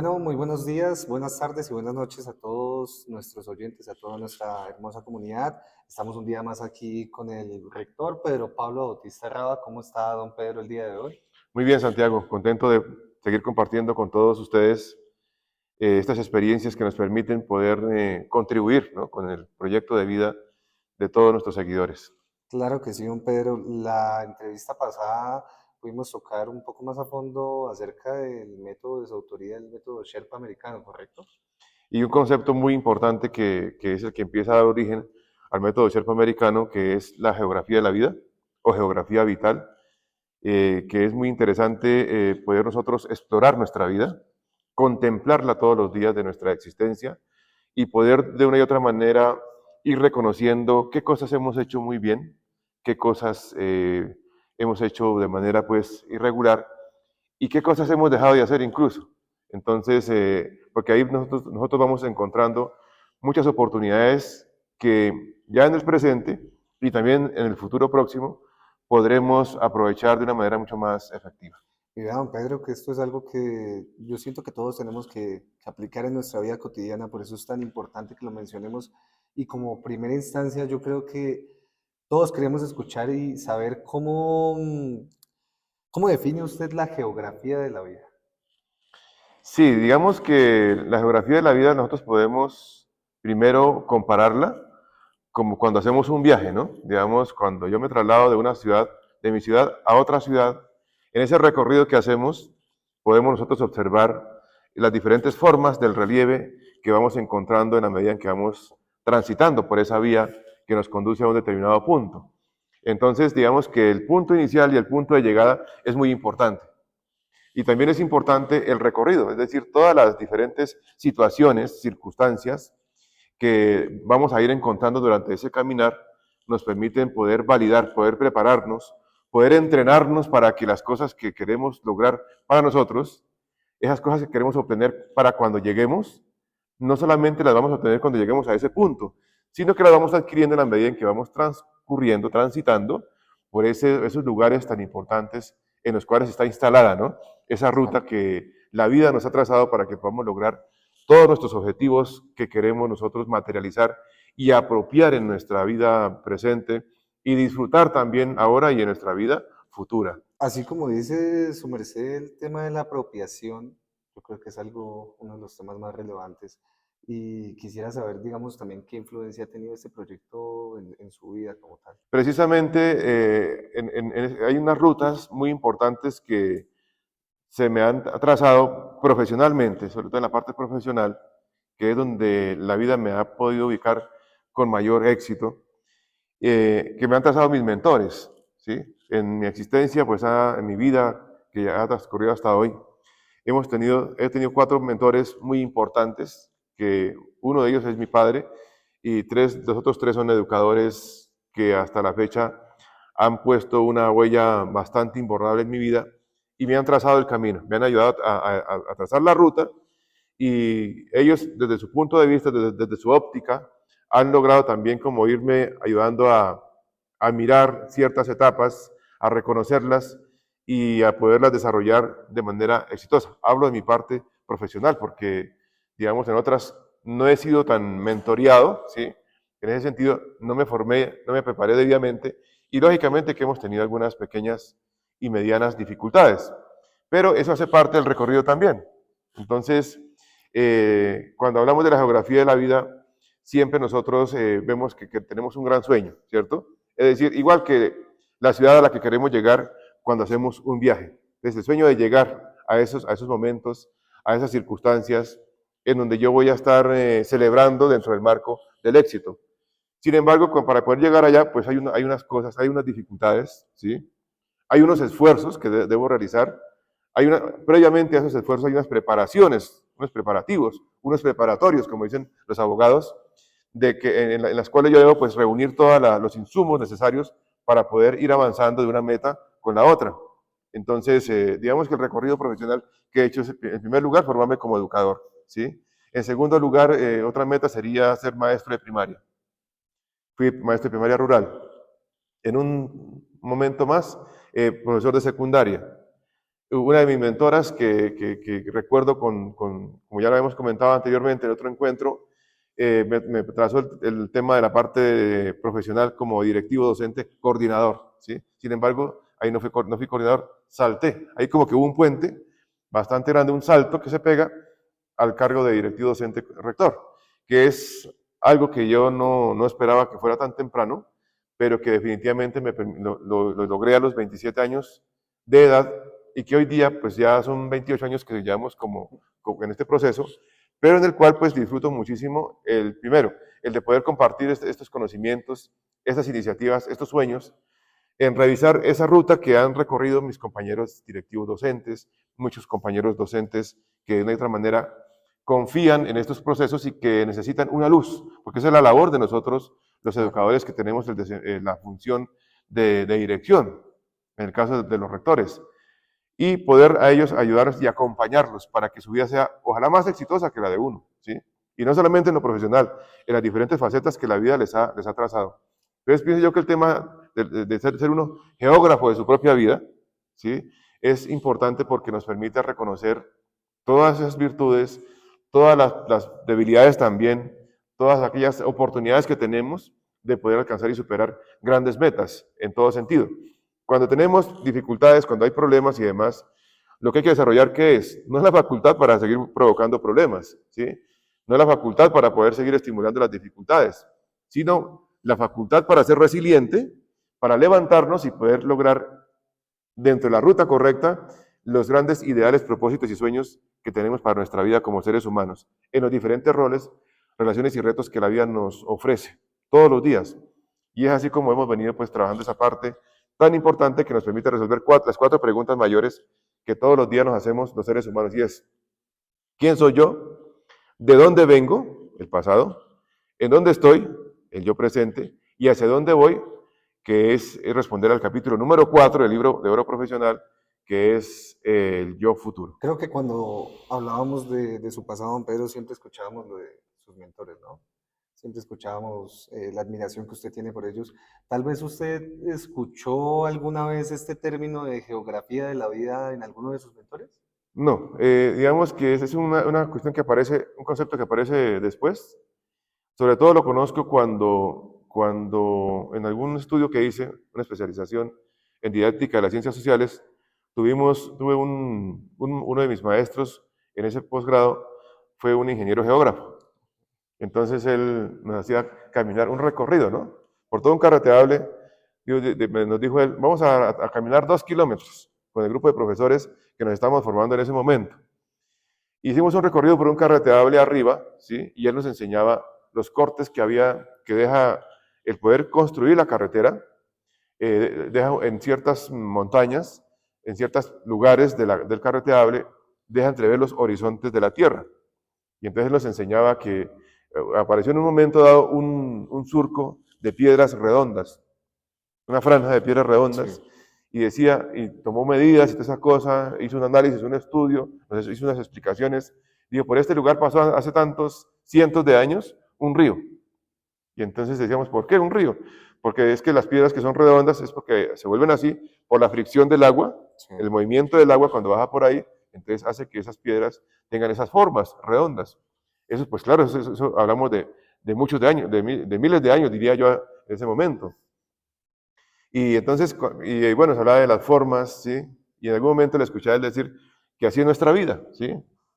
Bueno, muy buenos días, buenas tardes y buenas noches a todos nuestros oyentes, a toda nuestra hermosa comunidad. Estamos un día más aquí con el rector Pedro Pablo Bautista Raba. ¿Cómo está, don Pedro, el día de hoy? Muy bien, Santiago, contento de seguir compartiendo con todos ustedes estas experiencias que nos permiten poder contribuir, ¿no?, con el proyecto de vida de todos nuestros seguidores. Claro que sí, don Pedro. La entrevista pasada pudimos tocar un poco más a fondo acerca del método de su autoría, el método Sherpa americano, ¿correcto? Y un concepto muy importante que es el que empieza a dar origen al método Sherpa americano, que es la geografía de la vida o geografía vital, que es muy interesante poder nosotros explorar nuestra vida, contemplarla todos los días de nuestra existencia y poder de una y otra manera ir reconociendo qué cosas hemos hecho muy bien, qué cosas hemos hecho de manera pues irregular y qué cosas hemos dejado de hacer incluso. Entonces, porque ahí nosotros vamos encontrando muchas oportunidades que ya en el presente y también en el futuro próximo podremos aprovechar de una manera mucho más efectiva. Y vea, don Pedro, que esto es algo que yo siento que todos tenemos que aplicar en nuestra vida cotidiana, por eso es tan importante que lo mencionemos. Y como primera instancia, yo creo que todos queremos escuchar y saber cómo define usted la geografía de la vida. Sí, digamos que la geografía de la vida nosotros podemos primero compararla como cuando hacemos un viaje, ¿no? Digamos, cuando yo me traslado de una ciudad, de mi ciudad a otra ciudad, en ese recorrido que hacemos podemos nosotros observar las diferentes formas del relieve que vamos encontrando en la medida en que vamos transitando por esa vía que nos conduce a un determinado punto. Entonces, digamos que el punto inicial y el punto de llegada es muy importante. Y también es importante el recorrido, es decir, todas las diferentes situaciones, circunstancias que vamos a ir encontrando durante ese caminar nos permiten poder validar, poder prepararnos, poder entrenarnos para que las cosas que queremos lograr para nosotros, esas cosas que queremos obtener para cuando lleguemos, no solamente las vamos a obtener cuando lleguemos a ese punto, sino que las vamos adquiriendo en la medida en que vamos transcurriendo, transitando por esos lugares tan importantes en los cuales está instalada, ¿no?, esa ruta que la vida nos ha trazado para que podamos lograr todos nuestros objetivos que queremos nosotros materializar y apropiar en nuestra vida presente y disfrutar también ahora y en nuestra vida futura. Así como dice su merced, el tema de la apropiación, yo creo que es algo, uno de los temas más relevantes. Y quisiera saber, digamos, también qué influencia ha tenido este proyecto en su vida como tal. Precisamente hay unas rutas muy importantes que se me han trazado profesionalmente, sobre todo en la parte profesional, que es donde la vida me ha podido ubicar con mayor éxito, que me han trazado mis mentores, ¿sí? En mi existencia, pues en mi vida, que ya ha transcurrido hasta hoy, he tenido cuatro mentores muy importantes, que uno de ellos es mi padre, y los otros tres son educadores que hasta la fecha han puesto una huella bastante imborrable en mi vida y me han trazado el camino, me han ayudado a trazar la ruta y ellos desde su punto de vista, desde su óptica, han logrado también como irme ayudando a mirar ciertas etapas, a reconocerlas y a poderlas desarrollar de manera exitosa. Hablo de mi parte profesional porque, digamos, en otras no he sido tan mentoreado, ¿sí? En ese sentido, no me formé, no me preparé debidamente y lógicamente que hemos tenido algunas pequeñas y medianas dificultades, pero eso hace parte del recorrido también. Entonces, cuando hablamos de la geografía de la vida, siempre nosotros vemos que tenemos un gran sueño, ¿cierto? Es decir, igual que la ciudad a la que queremos llegar cuando hacemos un viaje. Desde el sueño de llegar a esos momentos, a esas circunstancias en donde yo voy a estar celebrando dentro del marco del éxito. Sin embargo, para poder llegar allá, pues hay unas cosas, hay unas dificultades, ¿sí? Hay unos esfuerzos que debo realizar. Previamente a esos esfuerzos hay unas preparaciones, unos preparativos, unos preparatorios, como dicen los abogados, de que en las cuales yo debo pues reunir todos los insumos necesarios para poder ir avanzando de una meta con la otra. Entonces, digamos que el recorrido profesional que he hecho es, en primer lugar, formarme como educador, ¿sí? En segundo lugar, otra meta sería ser maestro de primaria. Fui maestro de primaria rural. En un momento más, profesor de secundaria. Una de mis mentoras que recuerdo como ya lo habíamos comentado anteriormente en otro encuentro, me trazó el tema de la parte profesional como directivo, docente, coordinador, ¿sí? Sin embargo, ahí no fui coordinador, salté. Ahí como que hubo un puente bastante grande, un salto que se pega al cargo de directivo, docente, rector, que es algo que yo no esperaba que fuera tan temprano, pero que definitivamente lo logré a los 27 años de edad y que hoy día pues ya son 28 años que llevamos como en este proceso, pero en el cual pues disfruto muchísimo el primero, el de poder compartir estos conocimientos, estas iniciativas, estos sueños, en revisar esa ruta que han recorrido mis compañeros directivos docentes, muchos compañeros docentes que de una otra manera confían en estos procesos y que necesitan una luz, porque esa es la labor de nosotros, los educadores que tenemos la función de dirección, en el caso de los rectores, y poder a ellos ayudarlos y acompañarlos para que su vida sea ojalá más exitosa que la de uno, ¿sí? Y no solamente en lo profesional, en las diferentes facetas que la vida les ha trazado. Entonces pienso yo que el tema de ser uno geógrafo de su propia vida, ¿sí? Es importante porque nos permite reconocer todas esas virtudes, todas las debilidades también, todas aquellas oportunidades que tenemos de poder alcanzar y superar grandes metas en todo sentido. Cuando tenemos dificultades, cuando hay problemas y demás, lo que hay que desarrollar, ¿qué es? No es la facultad para seguir provocando problemas, ¿sí? No es la facultad para poder seguir estimulando las dificultades, sino la facultad para ser resiliente, para levantarnos y poder lograr dentro de la ruta correcta los grandes ideales, propósitos y sueños que tenemos para nuestra vida como seres humanos, en los diferentes roles, relaciones y retos que la vida nos ofrece todos los días. Y es así como hemos venido pues trabajando esa parte tan importante que nos permite resolver las cuatro preguntas mayores que todos los días nos hacemos los seres humanos, y es: ¿quién soy yo? ¿De dónde vengo? El pasado. ¿En dónde estoy? El yo presente. ¿Y hacia dónde voy? Que es responder al capítulo número 4 del libro de Oro Profesional, que es el yo futuro. Creo que cuando hablábamos de su pasado, don Pedro, siempre escuchábamos lo de sus mentores, ¿no? Siempre escuchábamos la admiración que usted tiene por ellos. Tal vez usted escuchó alguna vez este término de geografía de la vida en alguno de sus mentores. No, digamos que esa es una cuestión que aparece, un concepto que aparece después. Sobre todo lo conozco cuando en algún estudio que hice, una especialización en didáctica de las ciencias sociales, tuve uno de mis maestros en ese posgrado, fue un ingeniero geógrafo. Entonces él nos hacía caminar un recorrido, ¿no? Por todo un carreteable. Nos dijo él: vamos a caminar 2 kilómetros con el grupo de profesores que nos estábamos formando en ese momento. Hicimos un recorrido por un carreteable arriba, ¿sí? Y él nos enseñaba los cortes que deja el poder construir la carretera, deja en ciertas montañas, en ciertos lugares del carreteable, deja entrever los horizontes de la tierra. Y entonces nos enseñaba que apareció en un momento dado un surco de piedras redondas, una franja de piedras redondas, Sí. y decía, y tomó medidas y toda esa cosa, hizo un análisis, un estudio, hizo unas explicaciones. Dijo: por este lugar pasó hace tantos cientos de años un río. Y entonces decíamos: ¿por qué un río? Porque es que las piedras que son redondas es porque se vuelven así por la fricción del agua, Sí. el movimiento del agua cuando baja por ahí, entonces hace que esas piedras tengan esas formas redondas. Eso, pues claro, eso hablamos de muchos de años, de miles de años, diría yo, en ese momento. Y entonces, y bueno, se hablaba de las formas, ¿sí? Y en algún momento le escuché a él decir que así es nuestra vida, ¿sí?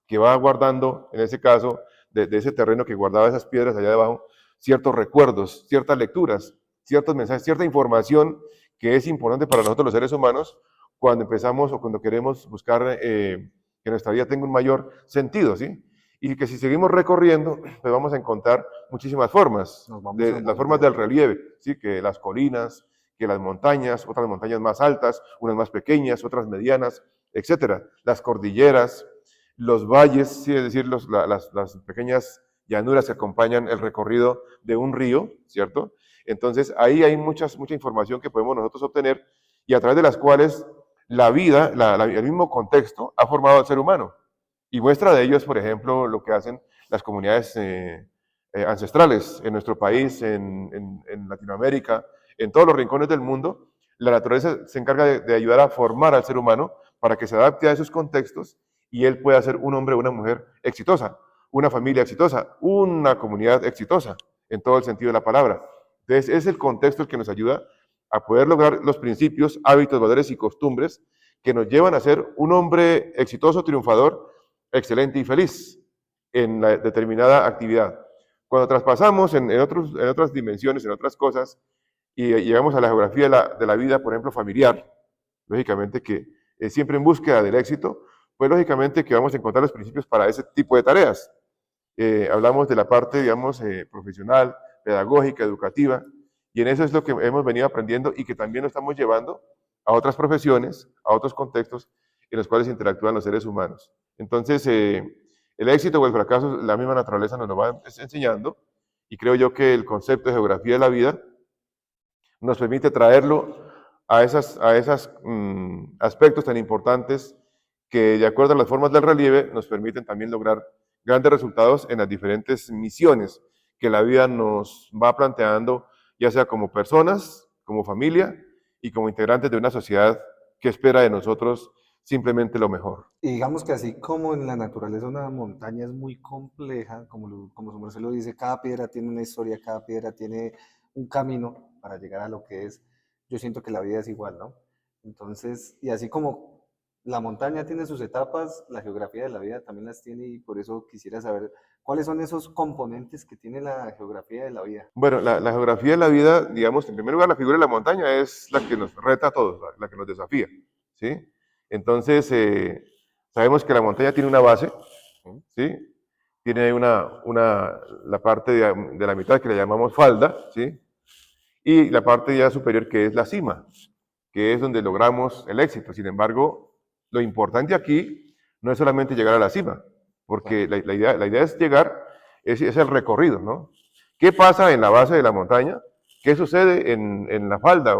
Que va guardando, en ese caso, de ese terreno que guardaba esas piedras allá debajo, ciertos recuerdos, ciertas lecturas, ciertos mensajes, cierta información que es importante para nosotros los seres humanos cuando empezamos o cuando queremos buscar que nuestra vida tenga un mayor sentido, ¿sí? Y que si seguimos recorriendo, pues vamos a encontrar muchísimas formas, Nos vamos a las formas del envolver. relieve, ¿sí? Que las colinas, que las montañas, otras montañas más altas, unas más pequeñas, otras medianas, etcétera. Las cordilleras, los valles, sí, es decir, las pequeñas llanuras que acompañan el recorrido de un río, ¿cierto? Entonces ahí hay mucha información que podemos nosotros obtener y a través de las cuales la vida, el mismo contexto ha formado al ser humano. Y muestra de ello es, por ejemplo, lo que hacen las comunidades ancestrales en nuestro país, en Latinoamérica, en todos los rincones del mundo. La naturaleza se encarga de ayudar a formar al ser humano para que se adapte a esos contextos y él pueda ser un hombre o una mujer exitosa, una familia exitosa, una comunidad exitosa, en todo el sentido de la palabra. Entonces, es el contexto el que nos ayuda a poder lograr los principios, hábitos, valores y costumbres que nos llevan a ser un hombre exitoso, triunfador, excelente y feliz en la determinada actividad. Cuando traspasamos en otras dimensiones, en otras cosas, y llegamos a la geografía de la vida, por ejemplo, familiar, lógicamente que siempre en búsqueda del éxito, pues lógicamente que vamos a encontrar los principios para ese tipo de tareas. Hablamos de la parte, digamos, profesional, pedagógica, educativa, y en eso es lo que hemos venido aprendiendo y que también lo estamos llevando a otras profesiones, a otros contextos en los cuales interactúan los seres humanos. Entonces, el éxito o el fracaso, la misma naturaleza nos lo va enseñando, y creo yo que el concepto de geografía de la vida nos permite traerlo a esos aspectos tan importantes que, de acuerdo a las formas del relieve, nos permiten también lograr grandes resultados en las diferentes misiones que la vida nos va planteando, ya sea como personas, como familia y como integrantes de una sociedad que espera de nosotros simplemente lo mejor. Y digamos que así como en la naturaleza una montaña es muy compleja, como su merced lo dice, cada piedra tiene una historia, cada piedra tiene un camino para llegar a lo que es, yo siento que la vida es igual, ¿no? Entonces, y así como la montaña tiene sus etapas, la geografía de la vida también las tiene, y por eso quisiera saber cuáles son esos componentes que tiene la geografía de la vida. Bueno, la geografía de la vida, digamos, en primer lugar, la figura de la montaña es la que nos reta a todos, la que nos desafía, ¿sí? Entonces, sabemos que la montaña tiene una base, ¿sí? Tiene la parte de la mitad que le llamamos falda, ¿sí? Y la parte ya superior que es la cima, que es donde logramos el éxito. Sin embargo, lo importante aquí no es solamente llegar a la cima, porque la idea es llegar, es el recorrido, ¿no? ¿Qué pasa en la base de la montaña? ¿Qué sucede en la falda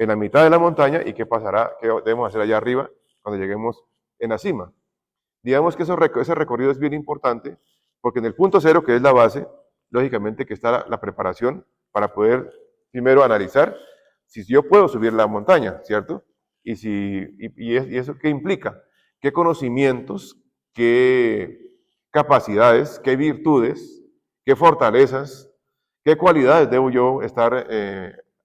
en la mitad de la montaña? ¿Y qué pasará? ¿Qué debemos hacer allá arriba cuando lleguemos en la cima? Digamos que ese recorrido es bien importante, porque en el punto cero, que es la base, lógicamente que está la preparación para poder primero analizar si yo puedo subir la montaña, ¿cierto? Y eso qué implica, qué conocimientos, qué capacidades, qué virtudes, qué fortalezas, qué cualidades debo yo estar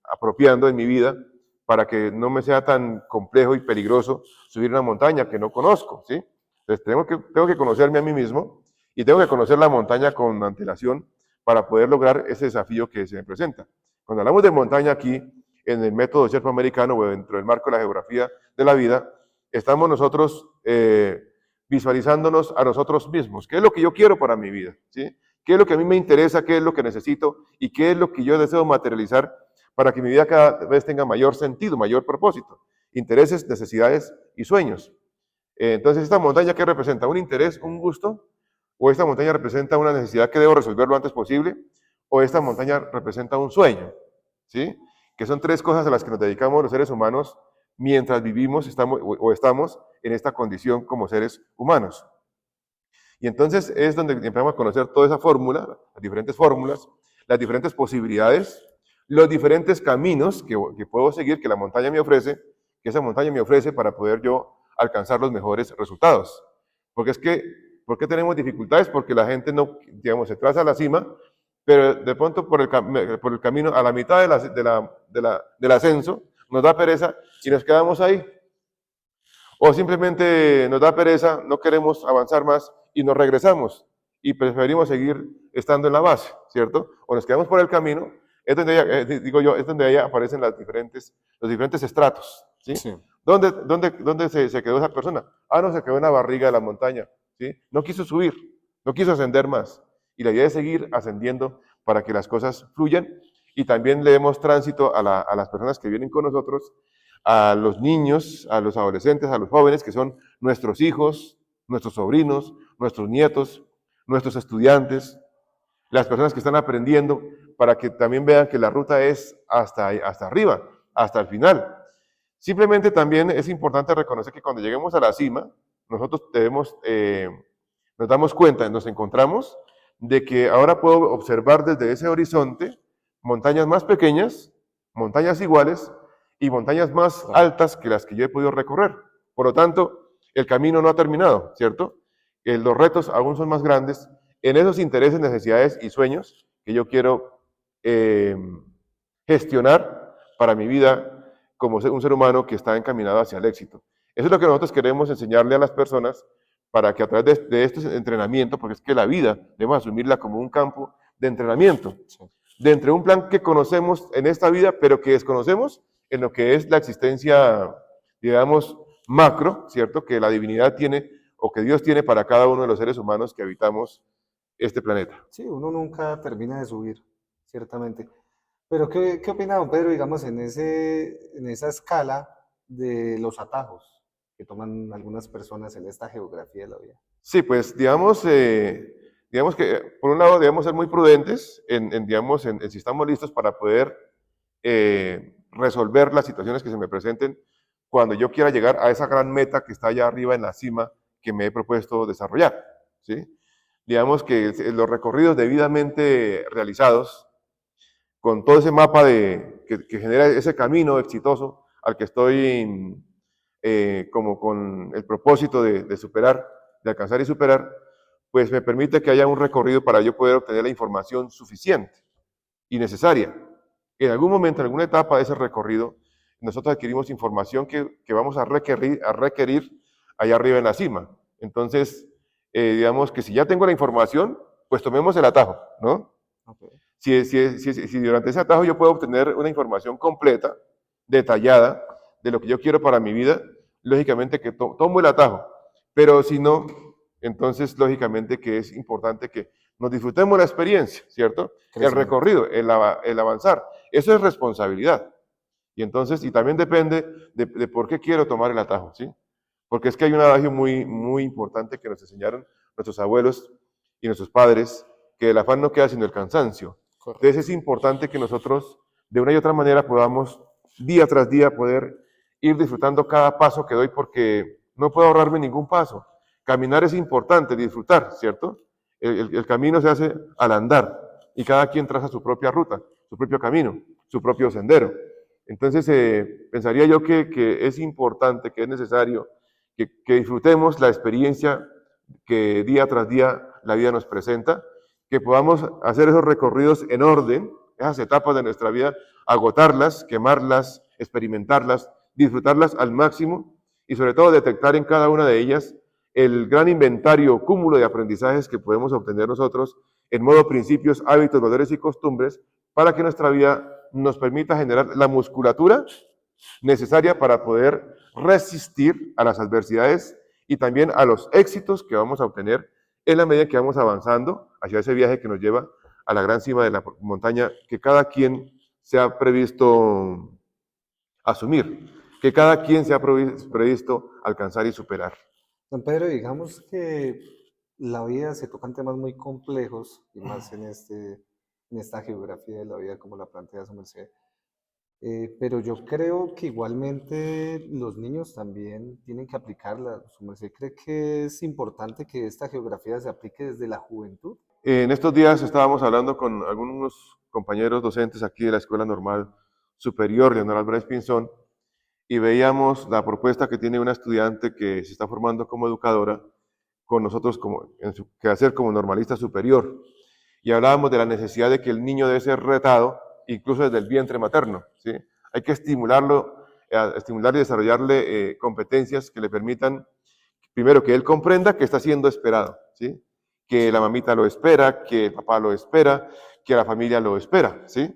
apropiando en mi vida para que no me sea tan complejo y peligroso subir una montaña que no conozco, ¿sí? Entonces tengo que conocerme a mí mismo y tengo que conocer la montaña con antelación para poder lograr ese desafío que se me presenta. Cuando hablamos de montaña aquí, en el método Sherpa americano o dentro del marco de la geografía de la vida, estamos nosotros visualizándonos a nosotros mismos. ¿Qué es lo que yo quiero para mi vida? ¿Sí? ¿Qué es lo que a mí me interesa? ¿Qué es lo que necesito? ¿Y qué es lo que yo deseo materializar para que mi vida cada vez tenga mayor sentido, mayor propósito? Intereses, necesidades y sueños. Entonces, ¿esta montaña qué representa? ¿Un interés, un gusto? ¿O esta montaña representa una necesidad que debo resolver lo antes posible? ¿O esta montaña representa un sueño? ¿Sí? Que son tres cosas a las que nos dedicamos los seres humanos mientras vivimos estamos en esta condición como seres humanos. Y entonces es donde empezamos a conocer toda esa fórmula, las diferentes fórmulas, las diferentes posibilidades, los diferentes caminos que puedo seguir, que la montaña me ofrece, que esa montaña me ofrece para poder yo alcanzar los mejores resultados. Porque es que, ¿por qué tenemos dificultades? Porque la gente no, digamos, se traza a la cima, pero de pronto por el camino, a la mitad del ascenso, nos da pereza y nos quedamos ahí. O simplemente nos da pereza, no queremos avanzar más y nos regresamos y preferimos seguir estando en la base, ¿cierto? O nos quedamos por el camino, es donde digo yo, es donde ahí aparecen los diferentes estratos, ¿sí? Sí. ¿Dónde se quedó esa persona? Ah, no, se quedó en la barriga de la montaña, ¿sí? No quiso subir, no quiso ascender más. Y la idea es seguir ascendiendo para que las cosas fluyan y también le demos tránsito a las personas que vienen con nosotros, a los niños, a los adolescentes, a los jóvenes, que son nuestros hijos, nuestros sobrinos, nuestros nietos, nuestros estudiantes, las personas que están aprendiendo, para que también vean que la ruta es hasta arriba, hasta el final. Simplemente también es importante reconocer que cuando lleguemos a la cima, nosotros nos damos cuenta, nos encontramos de que ahora puedo observar desde ese horizonte montañas más pequeñas, montañas iguales, y montañas más Claro. altas que las que yo he podido recorrer. Por lo tanto, el camino no ha terminado, ¿cierto? Los retos aún son más grandes en esos intereses, necesidades y sueños que yo quiero eh, gestionar para mi vida como un ser humano que está encaminado hacia el éxito. Eso es lo que nosotros queremos enseñarle a las personas para que a través de este entrenamiento, porque es que la vida debemos asumirla como un campo de entrenamiento, Sí. de un plan que conocemos en esta vida, pero que desconocemos en lo que es la existencia, digamos, macro, ¿cierto? Que la divinidad tiene o que Dios tiene para cada uno de los seres humanos que habitamos este planeta. Sí, uno nunca termina de subir, ciertamente. Pero ¿qué opina don Pedro, digamos, en esa escala de los atajos que toman algunas personas en esta geografía de la vida? Sí, pues digamos que por un lado debemos ser muy prudentes digamos, en si estamos listos para poder resolver las situaciones que se me presenten cuando yo quiera llegar a esa gran meta que está allá arriba en la cima que me he propuesto desarrollar, ¿sí? Digamos que los recorridos debidamente realizados, con todo ese mapa que genera ese camino exitoso al que estoy como con el propósito de superar, de alcanzar y superar, pues me permite que haya un recorrido para yo poder obtener la información suficiente y necesaria. En algún momento, en alguna etapa de ese recorrido, nosotros adquirimos información que vamos a requerir allá arriba en la cima. Entonces, digamos que si ya tengo la información, pues tomemos el atajo, ¿no? Ok. Si durante ese atajo yo puedo obtener una información completa, detallada, de lo que yo quiero para mi vida, lógicamente que tomo el atajo. Pero si no, entonces lógicamente que es importante que nos disfrutemos la experiencia, ¿cierto? El Crecimiento. recorrido, el avanzar. Eso es responsabilidad. Y entonces, y también depende de por qué quiero tomar el atajo, ¿sí? Porque es que hay un adagio muy importante que nos enseñaron nuestros abuelos y nuestros padres, que el afán no queda sino el cansancio. Entonces Correcto. es importante que nosotros, de una y otra manera, podamos día tras día poder ir disfrutando cada paso que doy porque no puedo ahorrarme ningún paso. Caminar es importante, disfrutar, ¿cierto? El camino se hace al andar y cada quien traza su propia ruta, su propio camino, su propio sendero. Entonces, pensaría yo que es importante, que es necesario que disfrutemos la experiencia que día tras día la vida nos presenta, que podamos hacer esos recorridos en orden, esas etapas de nuestra vida, agotarlas, quemarlas, experimentarlas, disfrutarlas al máximo y sobre todo detectar en cada una de ellas el gran inventario, cúmulo de aprendizajes que podemos obtener nosotros en modo principios, hábitos, valores y costumbres para que nuestra vida nos permita generar la musculatura necesaria para poder resistir a las adversidades y también a los éxitos que vamos a obtener en la medida que vamos avanzando hacia ese viaje que nos lleva a la gran cima de la montaña que cada quien se ha previsto asumir, que cada quien se ha previsto alcanzar y superar. Don Pedro, digamos que la vida se tocan temas muy complejos y más en esta geografía de la vida como la plantea su merced. Pero yo creo que igualmente los niños también tienen que aplicarla. ¿Su merced cree que es importante que esta geografía se aplique desde la juventud? En estos días estábamos hablando con algunos compañeros docentes aquí de la Escuela Normal Superior Leonel Álvarez Pinzón y veíamos la propuesta que tiene una estudiante que se está formando como educadora con nosotros en su quehacer como normalista superior. Y hablábamos de la necesidad de que el niño debe ser retado, incluso desde el vientre materno, ¿sí? Hay que estimular y desarrollarle competencias que le permitan, primero, que él comprenda que está siendo esperado, ¿sí? Que la mamita lo espera, que el papá lo espera, que la familia lo espera, ¿sí?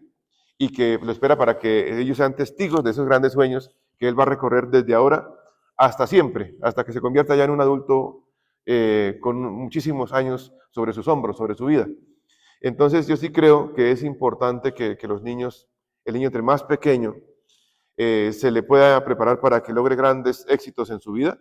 Y que lo espera para que ellos sean testigos de esos grandes sueños que él va a recorrer desde ahora hasta siempre, hasta que se convierta ya en un adulto con muchísimos años sobre sus hombros, sobre su vida. Entonces yo sí creo que es importante que los niños, el niño entre más pequeño, se le pueda preparar para que logre grandes éxitos en su vida,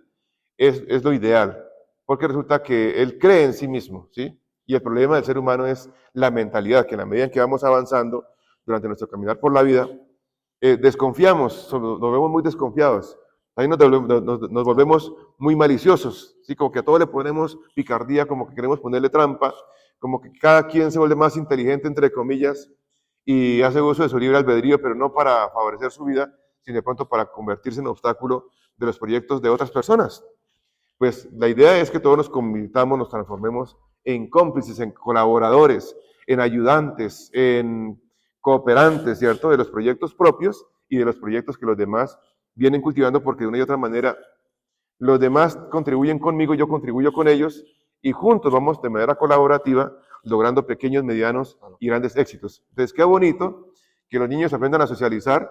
es lo ideal, porque resulta que él cree en sí mismo, ¿sí? Y el problema del ser humano es la mentalidad, que en la medida en que vamos avanzando durante nuestro caminar por la vida, desconfiamos, nos vemos muy desconfiados, ahí nos Claro. volvemos muy maliciosos, ¿sí? Como que a todo le ponemos picardía, como que queremos ponerle trampa, como que cada quien se vuelve más inteligente, entre comillas, y hace uso de su libre albedrío, pero no para favorecer su vida, sino de pronto para convertirse en obstáculo de los proyectos de otras personas. Pues la idea es que todos nos convirtamos, nos transformemos en cómplices, en colaboradores, en ayudantes, en cooperantes, ¿cierto? De los proyectos propios y de los proyectos que los demás vienen cultivando, porque de una y otra manera los demás contribuyen conmigo, yo contribuyo con ellos y juntos vamos de manera colaborativa logrando pequeños, medianos y grandes éxitos. Entonces, qué bonito que los niños aprendan a socializar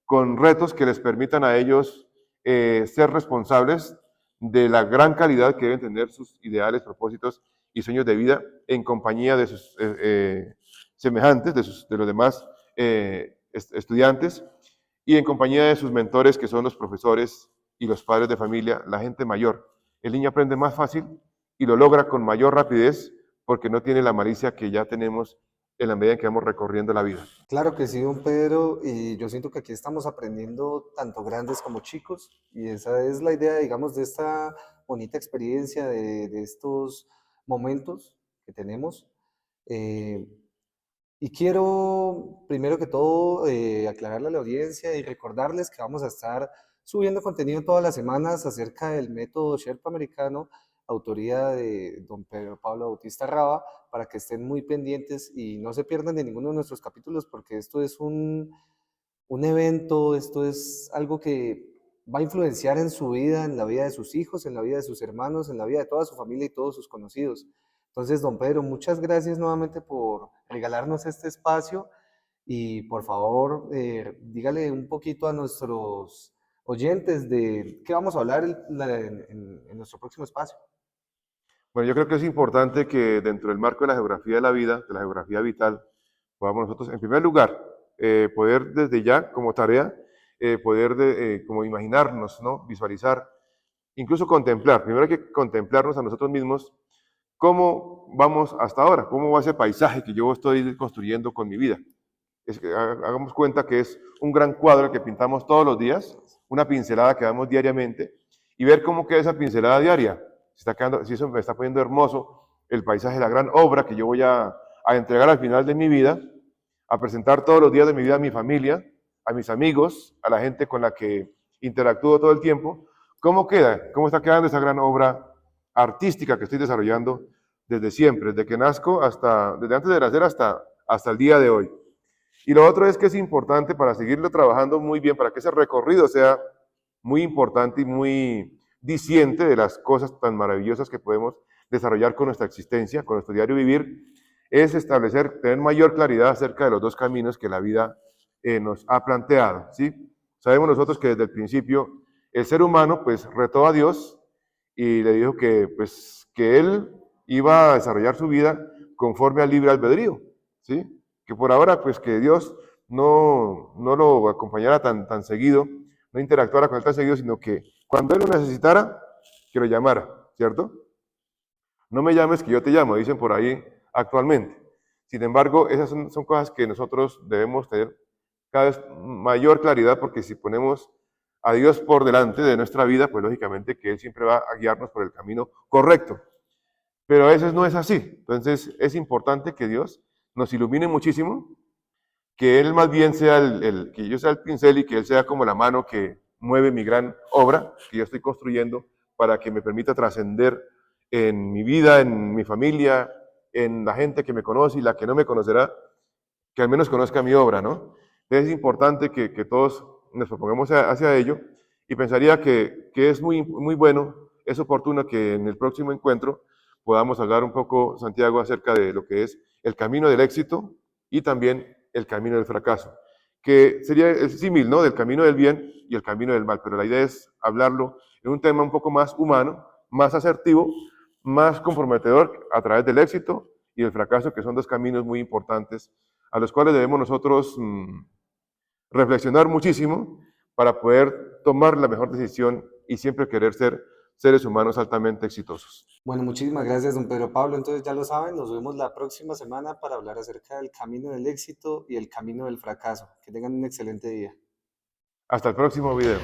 con retos que les permitan a ellos ser responsables de la gran calidad que deben tener sus ideales, propósitos y sueños de vida en compañía de sus semejantes, de los demás estudiantes y en compañía de sus mentores, que son los profesores y los padres de familia, la gente mayor. El niño aprende más fácil y lo logra con mayor rapidez porque no tiene la malicia que ya tenemos en la medida en que vamos recorriendo la vida. Claro que sí, don Pedro, y yo siento que aquí estamos aprendiendo tanto grandes como chicos, y esa es la idea, digamos, de esta bonita experiencia, de estos momentos que tenemos. Eh, y quiero, primero que todo, aclararle a la audiencia y recordarles que vamos a estar subiendo contenido todas las semanas acerca del método Sherpa americano, autoría de don Pedro Pablo Bautista Raba, para que estén muy pendientes y no se pierdan de ninguno de nuestros capítulos, porque esto es un evento, esto es algo que va a influenciar en su vida, en la vida de sus hijos, en la vida de sus hermanos, en la vida de toda su familia y todos sus conocidos. Entonces, don Pedro, muchas gracias nuevamente por regalarnos este espacio y por favor, dígale un poquito a nuestros oyentes de qué vamos a hablar en nuestro próximo espacio. Bueno, yo creo que es importante que dentro del marco de la geografía de la vida, de la geografía vital, podamos nosotros, en primer lugar, poder desde ya, como tarea, como imaginarnos, ¿no? Visualizar, incluso contemplar. Primero hay que contemplarnos a nosotros mismos, cómo vamos hasta ahora, cómo va ese paisaje que yo estoy construyendo con mi vida. Es que hagamos cuenta que es un gran cuadro que pintamos todos los días, una pincelada que damos diariamente, y ver cómo queda esa pincelada diaria. Si eso me está poniendo hermoso, el paisaje, la gran obra que yo voy a entregar al final de mi vida, a presentar todos los días de mi vida a mi familia, a mis amigos, a la gente con la que interactúo todo el tiempo. ¿Cómo queda? ¿Cómo está quedando esa gran obra artística que estoy desarrollando desde siempre, desde que nazco desde antes de nacer hasta el día de hoy? Y lo otro es que es importante para seguirlo trabajando muy bien, para que ese recorrido sea muy importante y muy diciente de las cosas tan maravillosas que podemos desarrollar con nuestra existencia, con nuestro diario vivir, es tener mayor claridad acerca de los dos caminos que la vida nos ha planteado, ¿sí? Sabemos nosotros que desde el principio el ser humano pues retó a Dios y le dijo que él iba a desarrollar su vida conforme al libre albedrío, ¿sí? Que por ahora pues que Dios no lo acompañara tan seguido, no interactuara con él tan seguido, sino que cuando él lo necesitara, que lo llamara, ¿cierto? No me llames que yo te llamo, dicen por ahí actualmente. Sin embargo, esas son cosas que nosotros debemos tener cada vez mayor claridad, porque si ponemos a Dios por delante de nuestra vida, pues lógicamente que Él siempre va a guiarnos por el camino correcto. Pero a veces no es así. Entonces es importante que Dios nos ilumine muchísimo, que Él más bien sea que yo sea el pincel y que Él sea como la mano que mueve mi gran obra que yo estoy construyendo para que me permita trascender en mi vida, en mi familia, en la gente que me conoce y la que no me conocerá, que al menos conozca mi obra, ¿no? Entonces es importante que todos nos propongamos hacia ello y pensaría que es muy bueno, es oportuno que en el próximo encuentro podamos hablar un poco, Santiago, acerca de lo que es el camino del éxito y también el camino del fracaso, que sería el símil, ¿no? Del camino del bien y el camino del mal, pero la idea es hablarlo en un tema un poco más humano, más asertivo, más comprometedor a través del éxito y el fracaso, que son dos caminos muy importantes a los cuales debemos nosotros reflexionar muchísimo para poder tomar la mejor decisión y siempre querer ser seres humanos altamente exitosos. Bueno, muchísimas gracias, don Pedro Pablo. Entonces ya lo saben, nos vemos la próxima semana para hablar acerca del camino del éxito y el camino del fracaso. Que tengan un excelente día. Hasta el próximo video.